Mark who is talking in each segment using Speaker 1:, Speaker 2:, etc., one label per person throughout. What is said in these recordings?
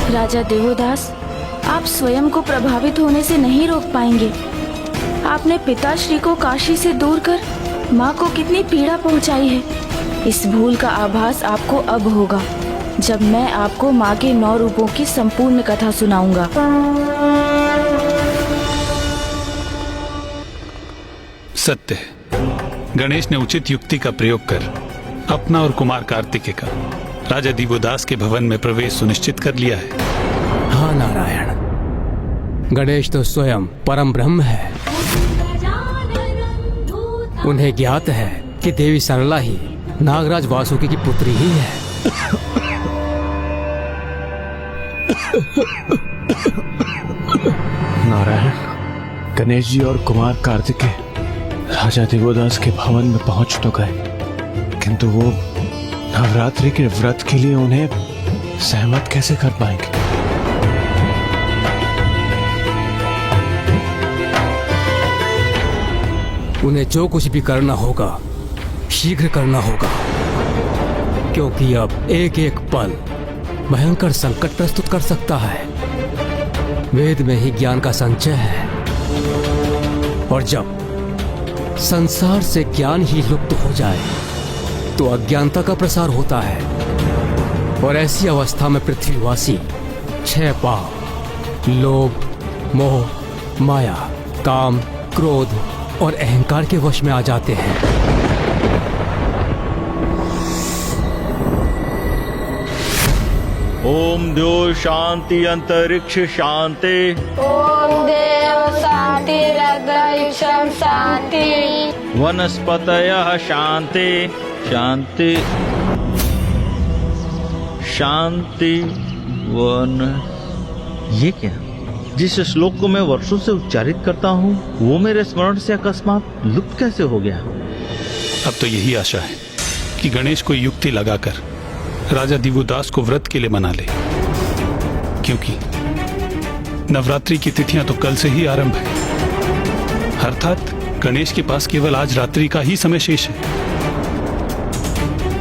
Speaker 1: राजा देवोदास, आप स्वयं को प्रभावित होने से नहीं रोक पाएंगे। आपने पिताश्री को काशी से दूर कर माँ को कितनी पीड़ा पहुँचाई है। इस भूल का आभास आपको अब होगा जब मैं आपको माँ के 9 रूपों की संपूर्ण कथा सुनाऊंगा।
Speaker 2: सत्य है, गणेश ने उचित युक्ति का प्रयोग कर अपना और कुमार कार्तिकेय का राजा दिवोदास के भवन में प्रवेश सुनिश्चित कर लिया है।
Speaker 3: हाँ नारायण, गणेश तो स्वयं परम ब्रह्म है। उन्हें ज्ञात है कि देवी सरला ही नागराज वासुकी की पुत्री ही है।
Speaker 4: नारायण, गणेश जी और कुमार कार्तिकेय राजा दिवोदास के भवन में पहुंच तो गए, किंतु वो नवरात्रि के व्रत के लिए उन्हें सहमत कैसे कर पाएंगे?
Speaker 3: उन्हें जो कुछ भी करना होगा शीघ्र करना होगा, क्योंकि अब एक एक पल भयंकर संकट प्रस्तुत कर सकता है। वेद में ही ज्ञान का संचय है, और जब संसार से ज्ञान ही लुप्त हो जाए तो अज्ञानता का प्रसार होता है, और ऐसी अवस्था में पृथ्वीवासी 6 पाप लोभ, मोह, माया, काम, क्रोध और अहंकार के वश में आ जाते हैं।
Speaker 5: ओम देव शांति अंतरिक्ष शांति।
Speaker 6: ओम देव शांति अंतरिक्षं शांति।
Speaker 5: वनस्पतयः शांति शांति शांति वन। ये क्या? जिस श्लोक को मैं वर्षों से उच्चारित करता हूँ वो मेरे स्मरण से अकस्मात लुप्त कैसे हो गया?
Speaker 2: अब तो यही आशा है कि गणेश कोई युक्ति लगाकर राजा दिवोदास को व्रत के लिए मना ले, क्योंकि नवरात्रि की तिथियां तो कल से ही आरंभ है। अर्थात गणेश के पास केवल आज रात्रि का ही समय शेष है,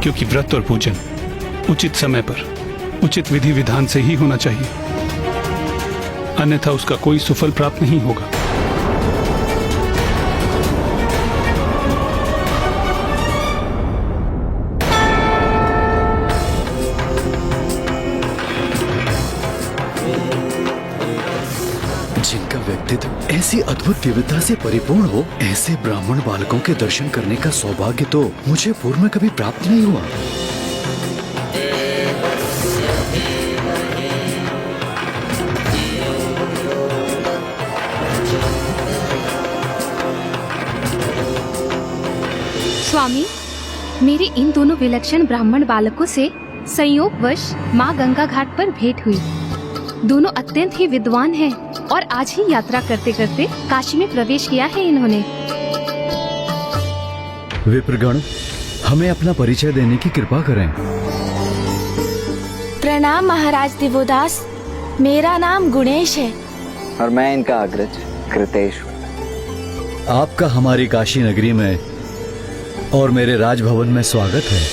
Speaker 2: क्योंकि व्रत और पूजन उचित समय पर उचित विधि विधान से ही होना चाहिए, अन्यथा उसका कोई सुफल प्राप्त नहीं होगा।
Speaker 7: जिनका व्यक्तित्व ऐसी अद्भुत विविधता से परिपूर्ण हो, ऐसे ब्राह्मण बालकों के दर्शन करने का सौभाग्य तो मुझे पूर्व में कभी प्राप्त नहीं हुआ।
Speaker 8: स्वामी, मेरे इन दोनों विलक्षण ब्राह्मण बालकों से संयोगवश माँ गंगा घाट पर भेंट हुई। दोनों अत्यंत ही विद्वान हैं और आज ही यात्रा करते करते काशी में प्रवेश किया है इन्होंने।
Speaker 7: विप्रगण, हमें अपना परिचय देने की कृपा करें।
Speaker 1: प्रणाम महाराज दिवोदास, मेरा नाम गुणेश है।
Speaker 9: और मैं इनका अग्रज कृतेश हूँ।
Speaker 7: आपका हमारी काशी नगरी में और मेरे राजभवन में स्वागत है।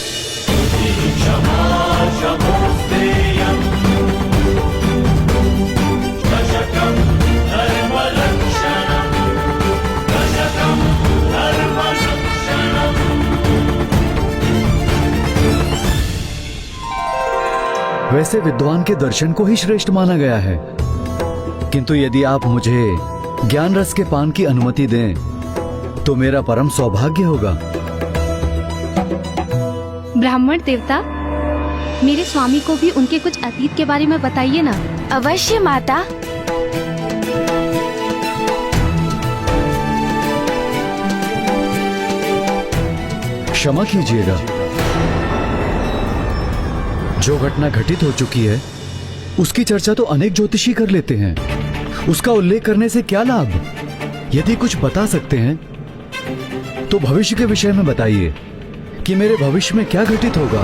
Speaker 7: वैसे विद्वान के दर्शन को ही श्रेष्ठ माना गया है, किंतु यदि आप मुझे ज्ञान रस के पान की अनुमति दें तो मेरा परम सौभाग्य होगा।
Speaker 8: ब्राह्मण देवता, मेरे स्वामी को भी उनके कुछ अतीत के बारे में बताइए ना।
Speaker 1: अवश्य माता।
Speaker 7: क्षमा कीजिएगा, जो घटना घटित हो चुकी है उसकी चर्चा तो अनेक ज्योतिषी कर लेते हैं, उसका उल्लेख करने से क्या लाभ? यदि कुछ बता सकते हैं तो भविष्य के विषय में बताइए कि मेरे भविष्य में क्या घटित होगा।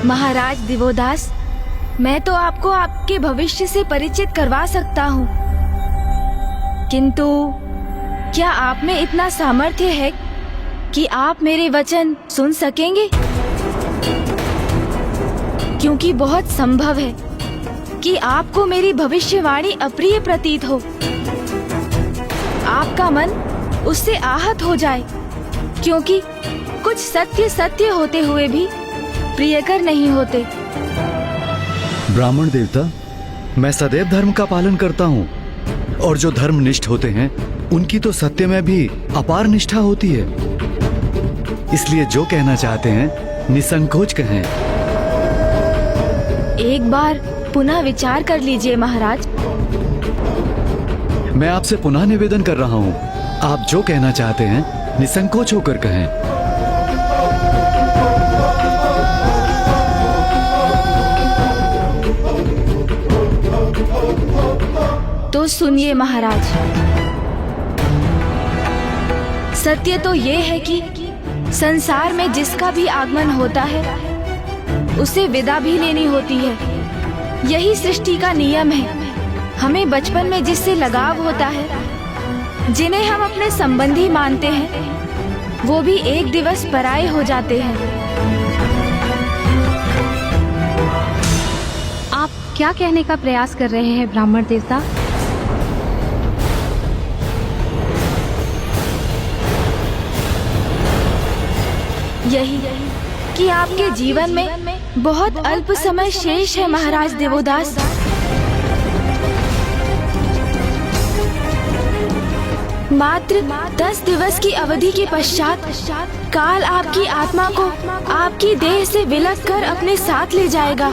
Speaker 1: महाराज दिवोदास, मैं तो आपको आपके भविष्य से परिचित करवा सकता हूँ, किंतु क्या आप में इतना सामर्थ्य है कि आप मेरे वचन सुन सकेंगे? क्योंकि बहुत संभव है कि आपको मेरी भविष्यवाणी अप्रिय प्रतीत हो, आपका मन उससे आहत हो जाए, क्योंकि कुछ सत्य सत्य होते हुए भी प्रियकर नहीं होते।
Speaker 7: ब्राह्मण देवता, मैं सदैव धर्म का पालन करता हूँ, और जो धर्मनिष्ठ होते हैं उनकी तो सत्य में भी अपार निष्ठा होती है। इसलिए जो कहना चाहते हैं निसंकोच कहें।
Speaker 1: एक बार पुनः विचार कर लीजिए महाराज।
Speaker 7: मैं आपसे पुनः निवेदन कर रहा हूँ, आप जो कहना चाहते हैं निसंकोच होकर कहें।
Speaker 1: तो सुनिए महाराज, सत्य तो ये है कि संसार में जिसका भी आगमन होता है उसे विदा भी लेनी होती है। यही सृष्टि का नियम है। हमें बचपन में जिससे लगाव होता है, जिन्हें हम अपने संबंधी मानते हैं, वो भी एक दिवस पराये हो जाते हैं।
Speaker 8: आप क्या कहने का प्रयास कर रहे हैं ब्राह्मण देवता?
Speaker 1: यही कि आपके जीवन में बहुत अल्प समय शेष है महाराज देवोदास। मात्र 10 दिवस की अवधि के पश्चात काल आपकी आत्मा को आपकी देह से विलग कर अपने साथ ले जाएगा।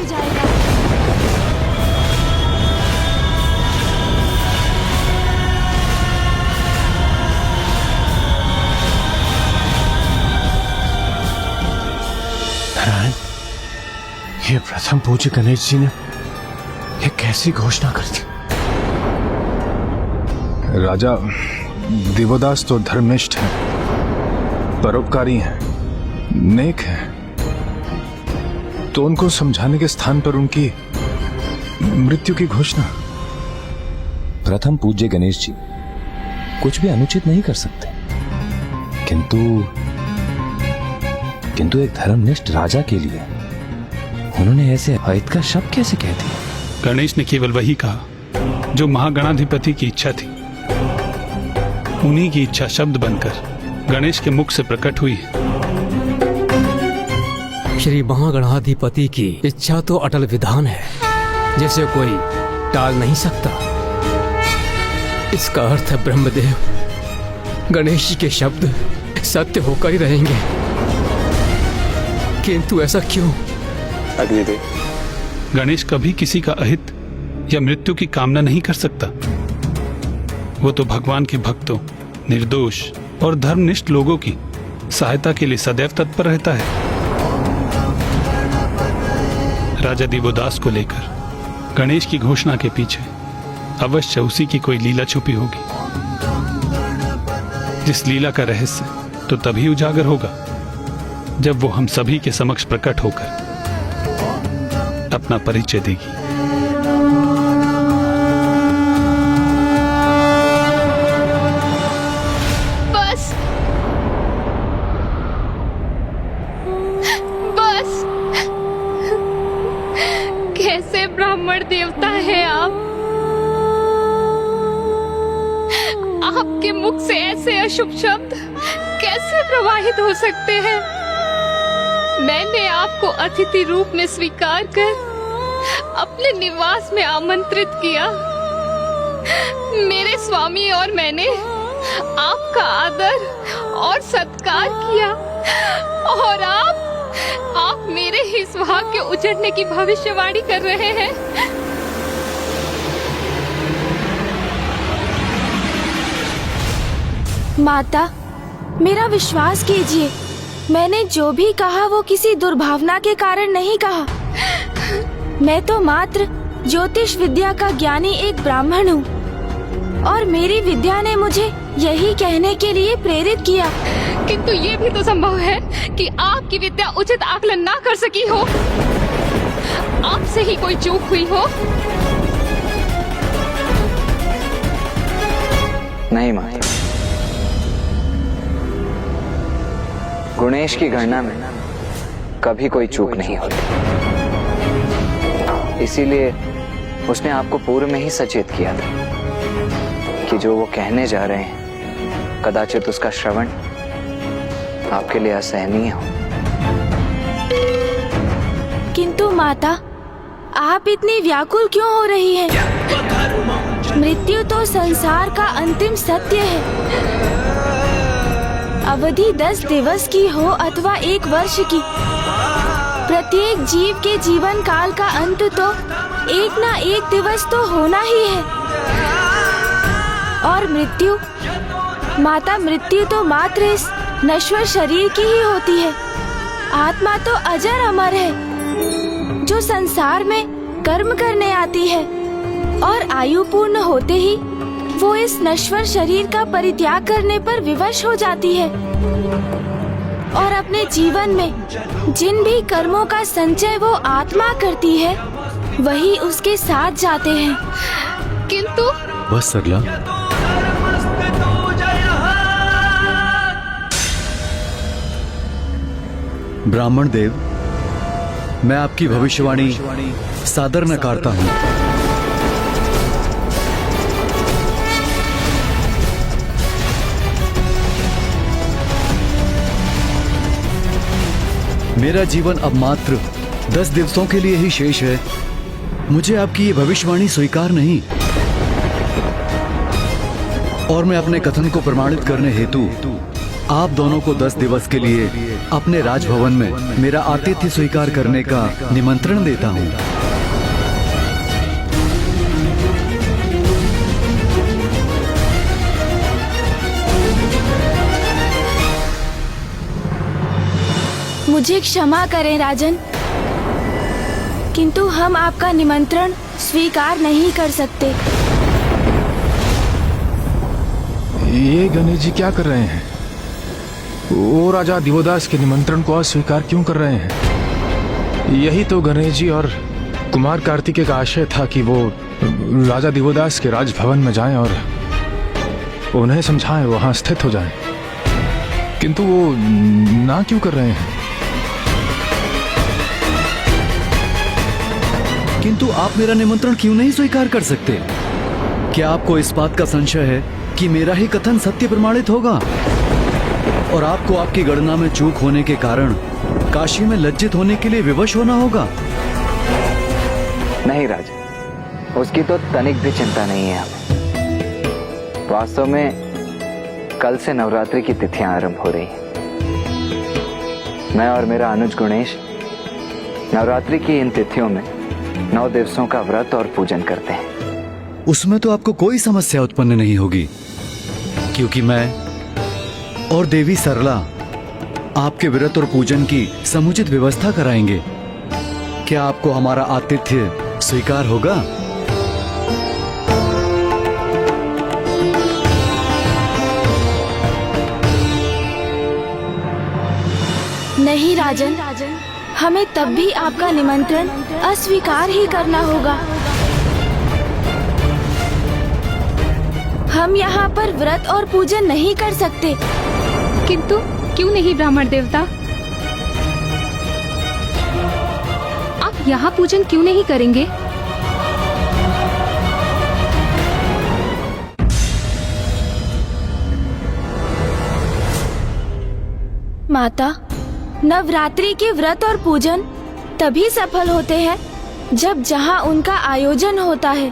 Speaker 4: नारायण, ये प्रथम पूज्य गणेश जी ने ये कैसी घोषणा कर दी?
Speaker 10: राजा देवदास तो धर्मनिष्ठ हैं, परोपकारी हैं, नेक हैं, तो उनको समझाने के स्थान पर उनकी मृत्यु की घोषणा।
Speaker 11: प्रथम पूज्य गणेश जी कुछ भी अनुचित नहीं कर सकते, किंतु एक धर्मनिष्ठ राजा के लिए उन्होंने ऐसे अहित का शब्द कैसे कह दिया?
Speaker 2: गणेश ने केवल वही कहा जो महागणाधिपति की इच्छा थी। उन्हीं की इच्छा शब्द बनकर गणेश के मुख से प्रकट हुई है।
Speaker 3: श्री महागणाधिपति की इच्छा तो अटल विधान है, जिसे कोई टाल नहीं सकता। इसका अर्थ है ब्रह्मदेव गणेश जी के शब्द सत्य होकर ही रहेंगे। किंतु ऐसा क्यों?
Speaker 4: अग्निदेव,
Speaker 2: गणेश कभी किसी का अहित या मृत्यु की कामना नहीं कर सकता। वो तो भगवान के भक्तों, निर्दोष और धर्मनिष्ठ लोगों की सहायता के लिए सदैव तत्पर रहता है। राजा दिवोदास को लेकर गणेश की घोषणा के पीछे अवश्य उसी की कोई लीला छुपी होगी, जिस लीला का रहस्य तो तभी उजागर होगा जब वो हम सभी के समक्ष प्रकट होकर अपना परिचय देगी।
Speaker 8: बस बस, कैसे ब्राह्मण देवता है आप? आपके मुख से ऐसे अशुभ शब्द कैसे प्रवाहित हो सकते हैं? मैंने आपको अतिथि रूप में स्वीकार कर अपने निवास में आमंत्रित किया। मेरे स्वामी और मैंने आपका आदर और सत्कार किया, और आप मेरे ही सुहाग के उजड़ने की भविष्यवाणी कर रहे हैं।
Speaker 1: माता, मेरा विश्वास कीजिए, मैंने जो भी कहा वो किसी दुर्भावना के कारण नहीं कहा। मैं तो मात्र ज्योतिष विद्या का ज्ञानी एक ब्राह्मण हूँ, और मेरी विद्या ने मुझे यही कहने के लिए प्रेरित किया।
Speaker 8: किंतु ये भी तो संभव है कि आपकी विद्या उचित आकलन ना कर सकी हो, आपसे ही कोई चूक हुई हो।
Speaker 9: नहीं माता, गुणेश की गणना में कभी कोई चूक नहीं होती, इसीलिए उसने आपको पूर्व में ही सचेत किया था कि जो वो कहने जा रहे हैं कदाचित उसका श्रवण आपके लिए असहनीय हो।
Speaker 1: किंतु माता, आप इतनी व्याकुल क्यों हो रही हैं? मृत्यु तो संसार का अंतिम सत्य है। अवधि 10 दिवस की हो अथवा 1 वर्ष की, प्रत्येक जीव के जीवन काल का अंत तो एक ना एक दिवस तो होना ही है। और मृत्यु, माता, मृत्यु तो मात्र इस नश्वर शरीर की ही होती है। आत्मा तो अजर अमर है, जो संसार में कर्म करने आती है और आयु पूर्ण होते ही वो इस नश्वर शरीर का परित्याग करने पर विवश हो जाती है और अपने जीवन में जिन भी कर्मों का संचय वो आत्मा करती है वही उसके साथ जाते हैं।
Speaker 8: किंतु
Speaker 7: बस सरला, ब्राह्मण देव, मैं आपकी भविष्यवाणी सादर नकारता हूँ। मेरा जीवन अब मात्र 10 दिवसों के लिए ही शेष है। मुझे आपकी ये भविष्यवाणी स्वीकार नहीं, और मैं अपने कथन को प्रमाणित करने हेतु आप दोनों को 10 दिवस के लिए अपने राजभवन में मेरा आतिथ्य स्वीकार करने का निमंत्रण देता हूँ।
Speaker 1: मुझे क्षमा करें राजन, किंतु हम आपका निमंत्रण स्वीकार नहीं कर सकते।
Speaker 10: ये गणेश जी क्या कर रहे हैं? वो राजा दिवोदास के निमंत्रण को अस्वीकार क्यों कर रहे हैं? यही तो गणेश जी और कुमार कार्तिकेय का आशय था कि वो राजा दिवोदास के राजभवन में जाएं और उन्हें समझाएं, वहां स्थित हो जाएं। किंतु वो ना क्यों कर रहे हैं?
Speaker 7: किंतु आप मेरा निमंत्रण क्यों नहीं स्वीकार कर सकते? क्या आपको इस बात का संशय है कि मेरा ही कथन सत्य प्रमाणित होगा और आपको आपकी गणना में चूक होने के कारण काशी में लज्जित होने के लिए विवश होना होगा?
Speaker 9: नहीं राजा, उसकी तो तनिक भी चिंता नहीं है हमें। वास्तव में कल से नवरात्रि की तिथियां आरंभ हो रही हैं। मैं और मेरा अनुज गुणेश नवरात्रि की इन तिथियों में 9 दिवसों का व्रत और पूजन करते हैं।
Speaker 7: उसमें तो आपको कोई समस्या उत्पन्न नहीं होगी, क्योंकि मैं और देवी सरला आपके व्रत और पूजन की समुचित व्यवस्था कराएंगे। क्या आपको हमारा आतिथ्य स्वीकार होगा?
Speaker 1: नहीं राजन, हमें तब भी आपका निमंत्रण अस्वीकार ही करना होगा। हम यहाँ पर व्रत और पूजन नहीं कर सकते।
Speaker 8: किंतु क्यों नहीं ब्राह्मण देवता? आप यहाँ पूजन क्यों नहीं करेंगे?
Speaker 1: माता, नवरात्रि के व्रत और पूजन तभी सफल होते हैं जब जहाँ उनका आयोजन होता है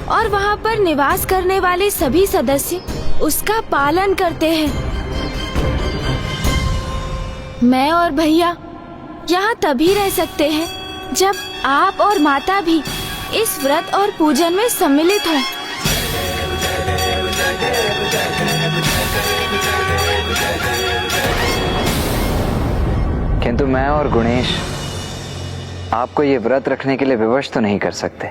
Speaker 1: और वहाँ पर निवास करने वाले सभी सदस्य उसका पालन करते हैं। मैं और भैया यहाँ तभी रह सकते हैं जब आप और माता भी इस व्रत और पूजन में सम्मिलित हों।
Speaker 9: किंतु मैं और गुणेश आपको ये व्रत रखने के लिए विवश तो नहीं कर सकते।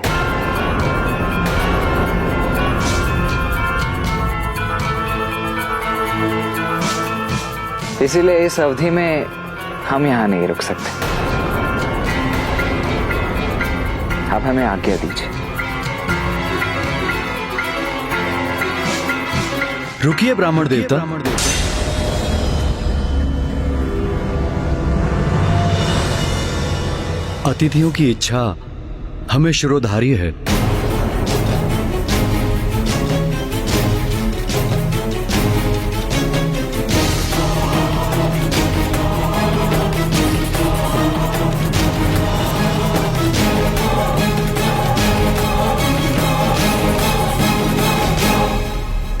Speaker 9: इसीलिए इस अवधि में हम यहाँ नहीं रुक सकते। आप हमें आज्ञा दीजिए।
Speaker 7: रुकिए ब्राह्मण देवता, अतिथियों की इच्छा हमें शिरोधार्य है।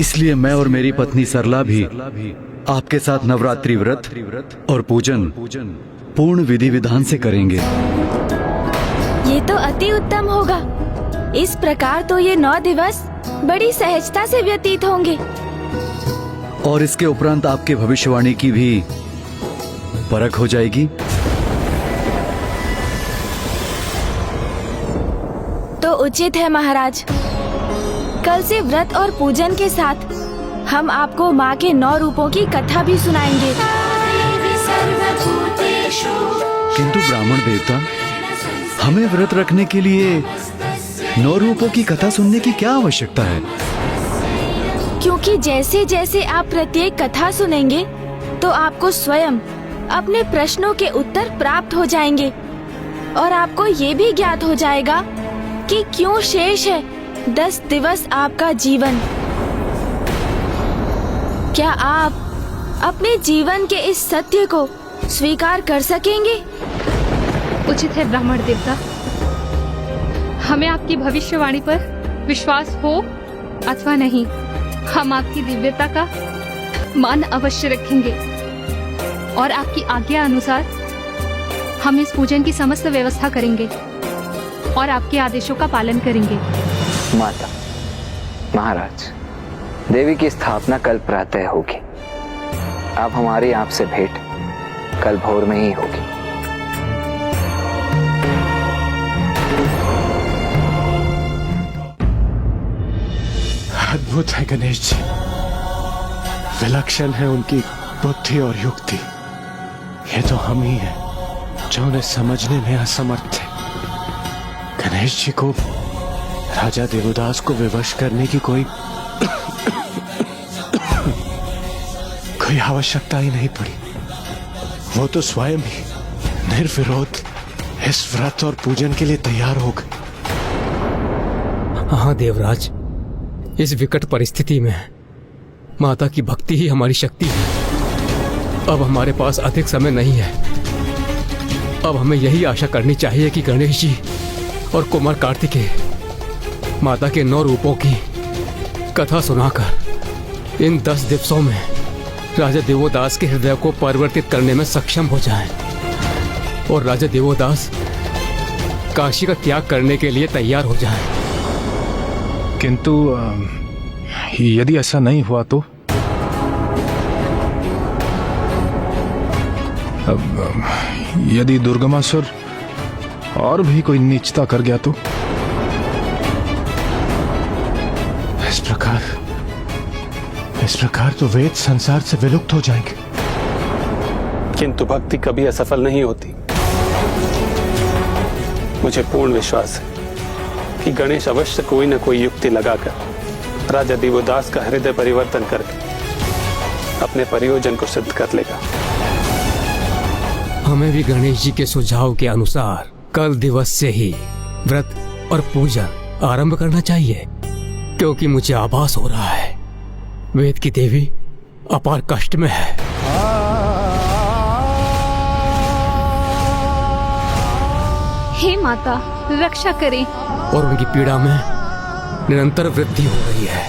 Speaker 7: इसलिए मैं और मेरी पत्नी सरला भी आपके साथ नवरात्रि व्रत और पूजन पूर्ण विधि विधान से करेंगे।
Speaker 1: ये तो अति उत्तम होगा। इस प्रकार तो ये 9 दिवस बड़ी सहजता से व्यतीत होंगे।
Speaker 7: और इसके उपरांत आपके भविष्यवाणी की भी परख हो जाएगी।
Speaker 1: तो उचित है महाराज। कल से व्रत और पूजन के साथ हम आपको माँ के 9 रूपों की कथा भी सुनाएंगे।
Speaker 7: किंतु ब्राह्मण देवता, हमें व्रत रखने के लिए 9 रूपों की कथा सुनने की क्या आवश्यकता है?
Speaker 1: क्योंकि जैसे जैसे आप प्रत्येक कथा सुनेंगे तो आपको स्वयं अपने प्रश्नों के उत्तर प्राप्त हो जाएंगे और आपको ये भी ज्ञात हो जाएगा कि क्यों शेष है 10 दिवस आपका जीवन। क्या आप अपने जीवन के इस सत्य को स्वीकार कर सकेंगे?
Speaker 8: उचित है ब्राह्मण देवता, हमें आपकी भविष्यवाणी पर विश्वास हो अथवा नहीं, हम आपकी दिव्यता का मान अवश्य रखेंगे और आपकी आज्ञा अनुसार हम इस पूजन की समस्त व्यवस्था करेंगे और आपके आदेशों का पालन करेंगे।
Speaker 9: माता, महाराज, देवी की स्थापना कल प्रातः होगी। अब हमारी आपसे भेंट कल भोर में ही होगी।
Speaker 4: अद्भुत है गणेश जी, विलक्षण है उनकी बुद्धि और युक्ति। ये तो हम ही हैं जो उन्हें समझने में असमर्थ थे। गणेश जी को राजा देवदास को विवश करने की कोई आवश्यकता ही नहीं पड़ी। वो तो स्वयं ही निर्विरोध इस व्रत और पूजन के लिए तैयार हो गए।
Speaker 3: हाँ देवराज, इस विकट परिस्थिति में माता की भक्ति ही हमारी शक्ति है। अब हमारे पास अधिक समय नहीं है। अब हमें यही आशा करनी चाहिए कि गणेश जी और कुमार कार्तिकेय माता के 9 रूपों की कथा सुनाकर इन 10 दिवसों में राजा देवोदास के हृदय को परिवर्तित करने में सक्षम हो जाएं और राजा देवोदास काशी का त्याग करने के लिए तैयार हो जाएं।
Speaker 10: किंतु यदि ऐसा नहीं हुआ तो यदि दुर्गमासुर और भी कोई नीचता कर गया तो
Speaker 4: इस प्रकार तो वेद संसार से विलुप्त हो जाएंगे।
Speaker 2: किंतु भक्ति कभी असफल नहीं होती। मुझे पूर्ण विश्वास है कि गणेश अवश्य कोई न कोई युक्ति लगाकर राजा देवोदास का हृदय परिवर्तन करके अपने प्रयोजन को सिद्ध कर लेगा।
Speaker 3: हमें भी गणेश जी के सुझाव के अनुसार कल दिवस से ही व्रत और पूजन आरंभ करना चाहिए, क्योंकि मुझे आभास हो रहा है वेद की देवी अपार कष्ट में है।
Speaker 8: हे माता, रक्षा करें।
Speaker 3: और उनकी पीड़ा में निरंतर वृद्धि हो रही है।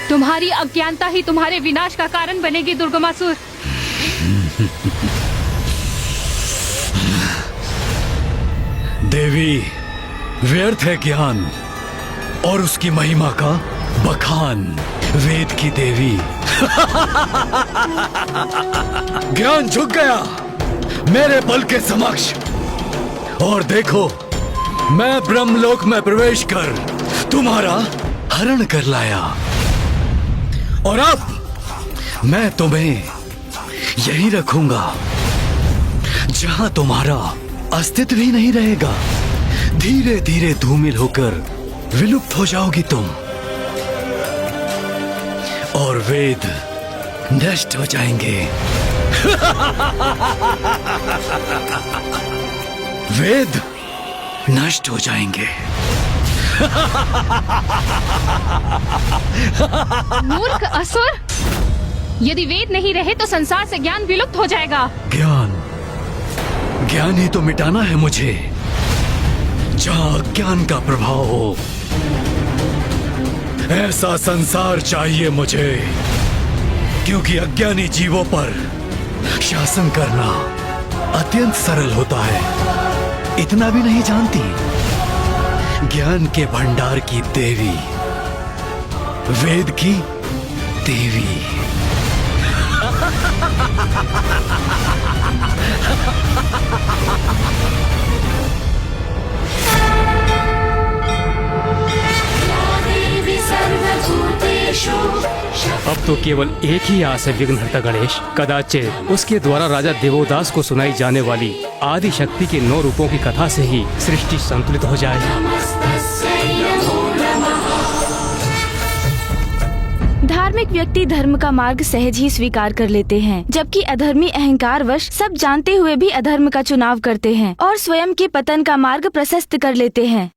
Speaker 8: तुम्हारी अज्ञानता ही तुम्हारे विनाश का कारण बनेगी दुर्गमासुर।
Speaker 7: देवी, व्यर्थ है ज्ञान और उसकी महिमा का बखान। वेद की देवी ज्ञान झुक गया मेरे बल के समक्ष, और देखो मैं ब्रह्मलोक में प्रवेश कर तुम्हारा हरण कर लाया, और अब मैं तुम्हें यही रखूंगा जहां तुम्हारा अस्तित्व ही नहीं रहेगा। धीरे धीरे धूमिल होकर विलुप्त हो जाओगी तुम, और वेद नष्ट हो जाएंगे। वेद नष्ट हो जाएंगे।
Speaker 8: मूर्ख असुर, यदि वेद नहीं रहे तो संसार से ज्ञान विलुप्त हो जाएगा।
Speaker 7: ज्ञान ही तो मिटाना है मुझे, जहाँ ज्ञान का प्रभाव हो। ऐसा संसार चाहिए मुझे, क्योंकि अज्ञानी जीवों पर शासन करना अत्यंत सरल होता है। इतना भी नहीं जानती, ज्ञान के भंडार की देवी, वेद की देवी।
Speaker 3: अब तो केवल एक ही आस है विघ्नहर्ता गणेश। कदाचित उसके द्वारा राजा देवोदास को सुनाई जाने वाली आदि शक्ति के 9 रूपों की कथा से ही सृष्टि संतुलित हो जाए।
Speaker 1: धार्मिक व्यक्ति धर्म का मार्ग सहज ही स्वीकार कर लेते हैं, जबकि अधर्मी अहंकारवश सब जानते हुए भी अधर्म का चुनाव करते हैं और स्वयं के पतन का मार्ग प्रशस्त कर लेते हैं।